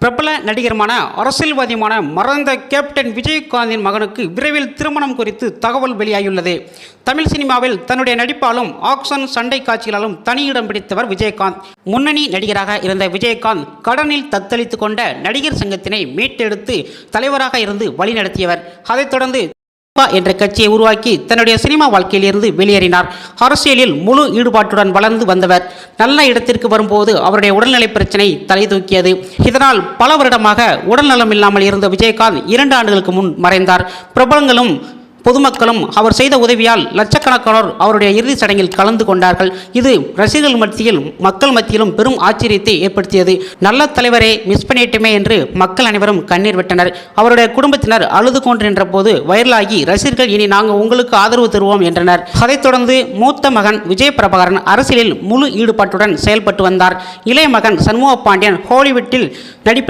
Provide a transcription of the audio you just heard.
பிரபல நடிகருமான அரசியல்வாதியுமான மறைந்த கேப்டன் விஜயகாந்தின் மகனுக்கு விரைவில் திருமணம் குறித்து தகவல் வெளியாகியுள்ளது. தமிழ் சினிமாவில் தன்னுடைய நடிப்பாலும் ஆக்ஷன் சண்டை காட்சிகளாலும் தனியிடம் பிடித்தவர் விஜயகாந்த். முன்னணி நடிகராக இருந்த விஜயகாந்த் கடனில் தத்தளித்து கொண்ட நடிகர் சங்கத்தினை மீட்டெடுத்து தலைவராக இருந்து வழிநடத்தியவர். அதைத் தொடர்ந்து என்ற கட்சியை உருவாக்கி தன்னுடைய சினிமா வாழ்க்கையில் இருந்து வெளியேறினார். அரசியலில் முழு ஈடுபாட்டுடன் வளர்ந்து வந்தவர். நல்ல இடத்திற்கு வரும்போது அவருடைய உடல்நலை பிரச்சனை தலை தூக்கியது. இதனால் பல வருடமாக உடல்நலம் இல்லாமல் இருந்த விஜயகாந்த் 2 ஆண்டுகளுக்கு முன் மறைந்தார். பிரபலங்களும் பொதுமக்களும் அவர் செய்த உதவியால் லட்சக்கணக்கானோர் அவருடைய இறுதிச் சடங்கில் கலந்து கொண்டார்கள். இது ரசிகர்கள் மத்தியில் மக்கள் மத்தியிலும் பெரும் ஆச்சரியத்தை ஏற்படுத்தியது. நல்ல தலைவரை மிஸ் பண்ணிட்டுமே என்று மக்கள் அனைவரும் கண்ணீர் விட்டனர். அவருடைய குடும்பத்தினர் அழுது கொண்டு நின்ற போது வைரலாகி ரசிகர்கள் இனி நாங்கள் உங்களுக்கு ஆதரவு தருவோம் என்றனர். அதைத் தொடர்ந்து மூத்த மகன் விஜய் பிரபாகரன் அரசியலில் முழு ஈடுபாட்டுடன் செயல்பட்டு வந்தார். இளைய மகன் சண்முக பாண்டியன் ஹாலிவுட்டில் நடிப்பில்